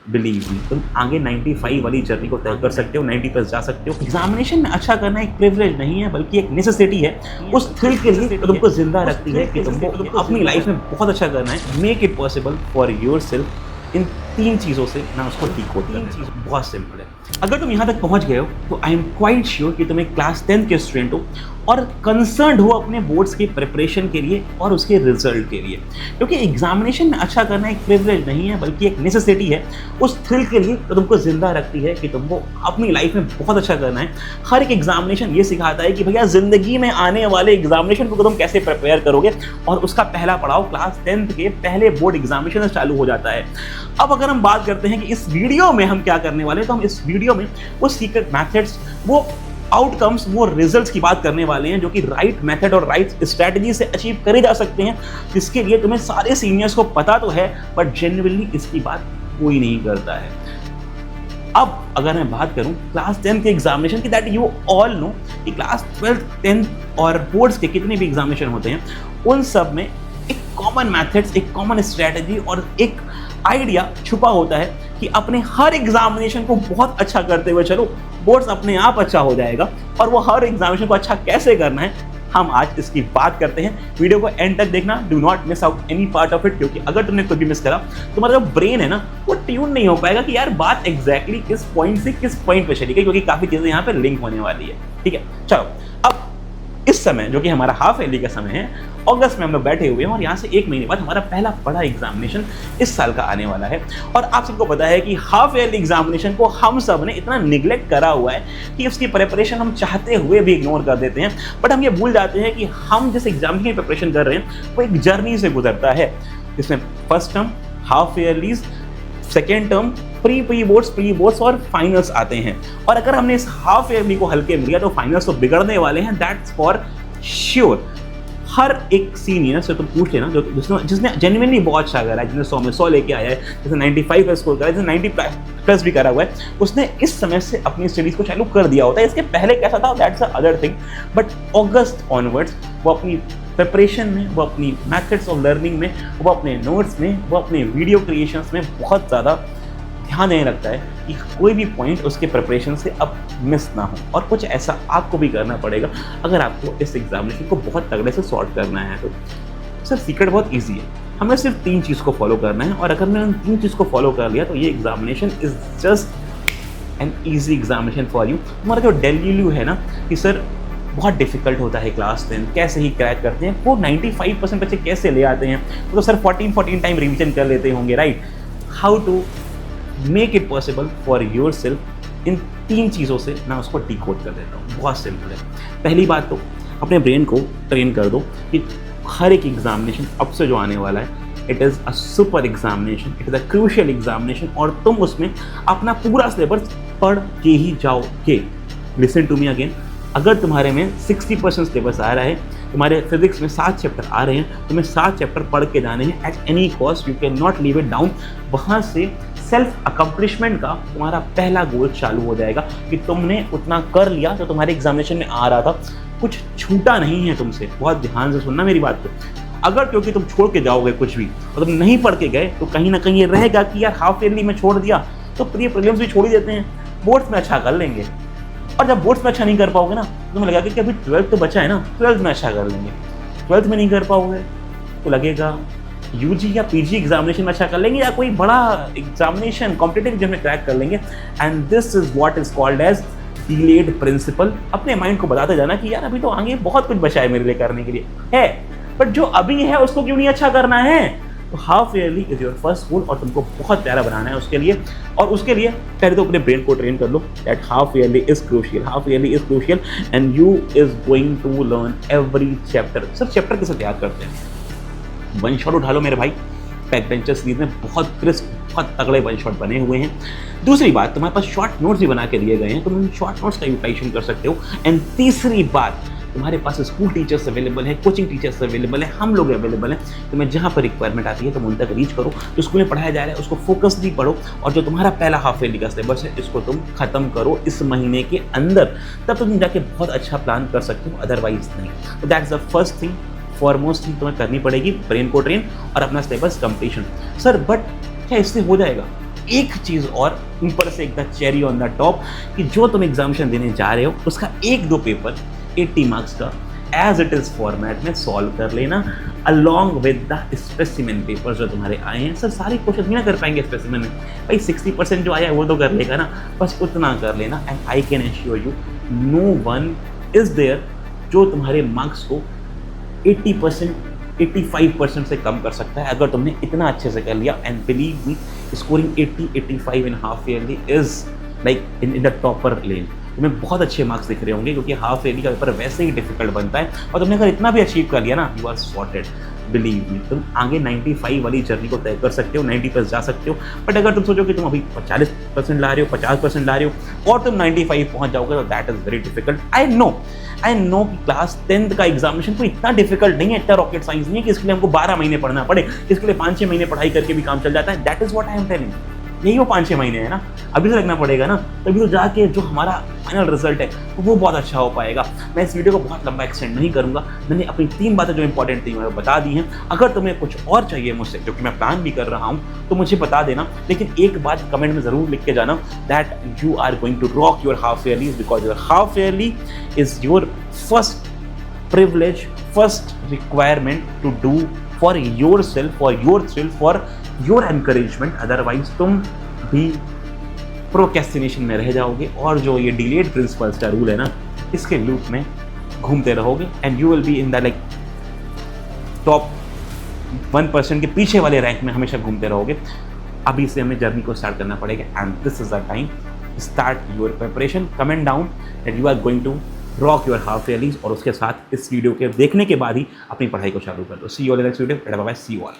Believe me, तुम आगे 95 वाली जर्नी को तय कर सकते हो, 90 प्लस जा सकते हो। एग्जामिनेशन में अच्छा करना एक प्रिविलेज नहीं है बल्कि एक नेसेसिटी है। उस थ्रिल के लिए तुमको जिंदा रखती है कि तुमको अपनी लाइफ में बहुत अच्छा करना है। Make it possible for yourself. इन 3 चीज़ों से ना उसको डिकोड करना है। बहुत सिंपल है। अगर तुम यहाँ तक पहुँच गए हो तो आई एम क्वाइट श्योर कि तुम एक क्लास 10th के स्टूडेंट हो और कंसर्न्ड हो अपने बोर्ड्स के प्रिपरेशन के लिए और उसके रिजल्ट के लिए, क्योंकि एग्जामिनेशन में अच्छा करना एक प्रिविलेज नहीं है बल्कि एक नेसेसिटी है। उस थ्रिल के लिए तुमको जिंदा रखती है कि तुमको अपनी लाइफ में बहुत अच्छा करना है। हर एक एग्जामिनेशन ये सिखाता है कि भैया ज़िंदगी में आने वाले एग्जामिनेशन को तुम कैसे प्रिपेयर करोगे, और उसका पहला पड़ाव क्लास 10th के पहले बोर्ड एग्जामिनेशन से चालू हो जाता है। अब अगर हम बात करते हैं कि इस वीडियो में हम क्या करने वाले हैं, तो हम इस वीडियो में वो सीक्रेट मैथड्स, वो आउटकम्स, वो रिजल्ट्स की बात करने वाले हैं जो कि राइट मेथड और राइट स्ट्रैटेजी से अचीव करे जा सकते हैं, जिसके लिए तुम्हें सारे सीनियर्स को पता तो है बट जेन्युइनली इसकी बात कोई नहीं करता है। अब अगर मैं बात करूं क्लास 10 के एग्जामिनेशन की, दैट यू ऑल नो कि क्लास 12th 10th और बोर्ड्स के कितने भी एग्जामिनेशन होते हैं, उन सब में एक कॉमन मैथड्स, एक कॉमन स्ट्रैटेजी और एक आइडिया छुपा होता है कि अपने हर एग्जामिनेशन को बहुत अच्छा करते हुए चलो, बोर्ड्स अपने आप अच्छा हो जाएगा। और वो हर एग्जामिनेशन को अच्छा कैसे करना है, हम आज इसकी बात करते हैं। वीडियो को एंड तक देखना, do not miss out any part of it, क्योंकि अगर तुमने कुछ भी मिस करा तुम्हारा जो ब्रेन है ना वो ट्यून नहीं हो पाएगा कि यार बात एग्जैक्टली किस पॉइंट से किस पॉइंट पे चली गई, क्योंकि काफी चीजें यहाँ पे लिंक होने वाली है। ठीक है, चलो अब इस समय जो कि हमारा हाफ ईयरली का समय है, अगस्त में हम लोग बैठे हुए हैं और यहाँ से 1 महीने बाद हमारा पहला बड़ा एग्जामिनेशन इस साल का आने वाला है। और आप सबको पता है कि हाफ ईयरली एग्जामिनेशन को हम सब ने इतना निगलेक्ट करा हुआ है कि उसकी प्रिपरेशन हम चाहते हुए भी इग्नोर कर देते हैं। बट हम ये भूल जाते हैं कि हम जिस एग्जाम की प्रिपरेशन कर रहे हैं वो एक जर्नी से गुजरता है, जिसमें first term, half yearlies, second term, pre boards और फाइनल्स आते हैं। और अगर हमने इस हाफ ईयरली को हल्के में लिया तो फाइनल्स तो बिगड़ने वाले हैं, दैट्स फॉर श्योर। हर एक सीनियर से तुम पूछ लेना जो जिसने जेन्युइनली बहुत अच्छा करा है, जिसने 100 में 100 लेके आया है, जिसने 95 प्लस स्कोर करा है, जिसने 90 प्लस भी करा हुआ है, उसने इस समय से अपनी स्टडीज को चालू कर दिया होता है। इसके पहले कैसा था, that's a other thing. But August onwards वो अपनी प्रिपरेशन में, वो अपनी मैथड्स ऑफ लर्निंग में, वो अपने नोट्स में, वो अपने वीडियो क्रिएशंस में बहुत ज़्यादा ध्यान देने लगता है कि कोई भी पॉइंट उसके प्रिपरेशन से अब मिस ना हो। और कुछ ऐसा आपको भी करना पड़ेगा अगर आपको इस एग्जामिनेशन को बहुत तगड़े से सॉर्ट करना है। तो सर सीक्रेट बहुत इजी है, हमें सिर्फ 3 चीज़ को फॉलो करना है, और अगर मैंने उन 3 चीज़ को फॉलो कर लिया तो ये examination is just an easy examination for you. तुम्हारा जो डेल्यू है ना कि सर बहुत डिफिकल्ट होता है क्लास 10, कैसे ही क्रैक करते हैं, वो 95% बच्चे कैसे ले आते हैं, तो सर 14 टाइम रिविजन कर लेते होंगे, right. How to make it possible for yourself, इन 3 चीज़ों से मैं उसको डिकोड कर देता हूँ। बहुत सिंपल है। पहली बात तो अपने ब्रेन को ट्रेन कर दो कि हर एक एग्जामिनेशन अब से जो आने वाला है, it is a super examination, it is a crucial examination, और तुम उसमें अपना पूरा सिलेबस पढ़ के ही जाओगे। लिसन टू मी अगेन, अगर तुम्हारे में 60% सिलेबस आ रहा है, तुम्हारे फिजिक्स में 7 चैप्टर आ रहे हैं, तुम्हें 7 चैप्टर पढ़ के जाने हैं at any cost, you can not leave it down. वहाँ से सेल्फ अकम्पलिशमेंट का तुम्हारा पहला गोल चालू हो जाएगा कि तुमने उतना कर लिया तो तुम्हारे एग्जामिनेशन में आ रहा था, कुछ छूटा नहीं है तुमसे। बहुत ध्यान से सुनना मेरी बात को। अगर क्योंकि तुम छोड़ के जाओगे कुछ भी और तुम नहीं पढ़ के गए तो कहीं ना कहीं ये रहेगा कि यार हाफ ईयरली में छोड़ दिया तो प्री प्रीलिम्स भी छोड़ ही देते हैं, बोर्ड्स में अच्छा कर लेंगे। और जब बोर्ड्स में अच्छा नहीं कर पाओगे ना तो तुम्हें लगेगा कि अभी 12th तो बचा है ना, 12th में अच्छा कर लेंगे। 12th में नहीं कर पाओगे तो लगेगा यूजी या पीजी एग्जामिनेशन में अच्छा कर लेंगे, या कोई बड़ा एग्जामिनेशन कॉम्पिटिटिव एग्जाम में क्रैक कर लेंगे। And this is what is called as delayed principle. अपने माइंड को बताते जाना कि यार अभी तो आगे बहुत कुछ बचा है मेरे लिए करने के लिए है, बट जो अभी है उसको क्यों नहीं अच्छा करना है। तो half yearly is your first goal, और तुमको बहुत प्यारा बनाना है उसके लिए। और उसके लिए पहले तो अपने ब्रेन को ट्रेन कर लो that half yearly is crucial, half yearly is crucial and you is going to learn every chapter. Sir chapter कैसे तैयार करते हैं? वन शॉट उठा लो मेरे भाई, बैक बेंचर सीरीज में बहुत क्रिस्प, बहुत तगड़े वन शॉट बने हुए हैं। दूसरी बात, तुम्हारे पास शॉर्ट नोट्स भी बना के दिए गए हैं, तुम उन शॉर्ट नोट्स का यूटिलाइजेशन कर सकते हो। एंड तीसरी बात, तुम्हारे पास स्कूल टीचर्स अवेलेबल है, कोचिंग टीचर्स अवेलेबल है, हम लोग अवेलेबल हैं। तुम्हें जहाँ पर रिक्वायरमेंट आती है तुम उन तक रीच करो। जो स्कूल में पढ़ाया जा रहा है उसको फोकसली पढ़ो, और जो तुम्हारा पहला हाफ ईयरली का सिलेबस है इसको तुम खत्म करो इस महीने के अंदर, तब तो तुम जाके बहुत अच्छा प्लान कर सकते हो, अदरवाइज नहीं। तो that's the first thing, foremost thing तुम्हें करनी पड़ेगी, ब्रेन को ट्रेन और अपना सिलेबस कंप्लीशन। सर बट क्या इससे हो जाएगा? एक चीज़ और ऊपर से एक the cherry on the top कि जो तुम एग्जामिनेशन देने जा रहे हो उसका 1-2 पेपर 80 मार्क्स का एज इट इज़ फॉर्मेट में सॉल्व कर लेना along with the specimen paper जो तुम्हारे आए हैं। सर सारे क्वेश्चन नहीं ना कर पाएंगे स्पेसिमेन में, भाई 60% जो आया है वो तो कर लेगा ना, बस उतना कर लेना। And I can assure you no one is there जो तुम्हारे मार्क्स को 80% 85% से कम कर सकता है अगर तुमने इतना अच्छे से कर लिया। And believe me, scoring 80-85 in half yearly is like in the topper lane. तुम्हें बहुत अच्छे मार्क्स दिख रहे होंगे क्योंकि हाफ ईयरली का पेपर वैसे ही डिफिकल्ट बनता है, और तुमने अगर इतना भी अचीव कर लिया ना, you are sorted. Believe me, तुम आगे 95 वाली जर्नी को तय कर सकते हो, 90+ जा सकते हो। बट अगर तुम सोचो कि तुम अभी 40% ला रहे हो, 50% ला रहे हो और तुम 95 पहुंच जाओगे, तो that is very difficult. I know कि क्लास 10th का एग्जामिनेशन कोई इतना डिफिकल्ट नहीं है, इतना रॉकेट साइंस नहीं है कि इसके लिए हमको 12 महीने पढ़ना पड़े, इसके लिए 5-6 महीने पढ़ाई करके भी काम चल जाता है। That is what I am telling. यही वो 5-6 महीने है ना, अभी से लगना पड़ेगा ना, तभी तो जाके जो हमारा फाइनल रिजल्ट है वो बहुत अच्छा हो पाएगा। मैं इस वीडियो को बहुत लंबा एक्सटेंड नहीं करूंगा, मैंने अपनी 3 बातें जो इंपॉर्टेंट थी मैं बता दी हैं। अगर तुम्हें कुछ और चाहिए मुझसे, जो कि मैं प्लान भी कर रहा हूँ, तो मुझे बता देना। लेकिन एक बात कमेंट में ज़रूर लिख के जाना, that you are going to rock your half yearly because your half yearly is your first privilege, first requirement to do for yourself, for your thrill, for your encouragement. Otherwise तुम भी procrastination में रह जाओगे और जो ये delayed principles का rule है ना, इसके लूप में घूमते रहोगे and you will be in the like top 1% के पीछे वाले रैंक में हमेशा घूमते रहोगे। अभी से हमें जर्नी को स्टार्ट करना पड़ेगा and this is the time start your preparation. Comment down that you are going to rock your half yearlies, और उसके साथ इस वीडियो के देखने के बाद ही अपनी पढ़ाई को चालू कर दो। See you all in next video, bye bye, see you all.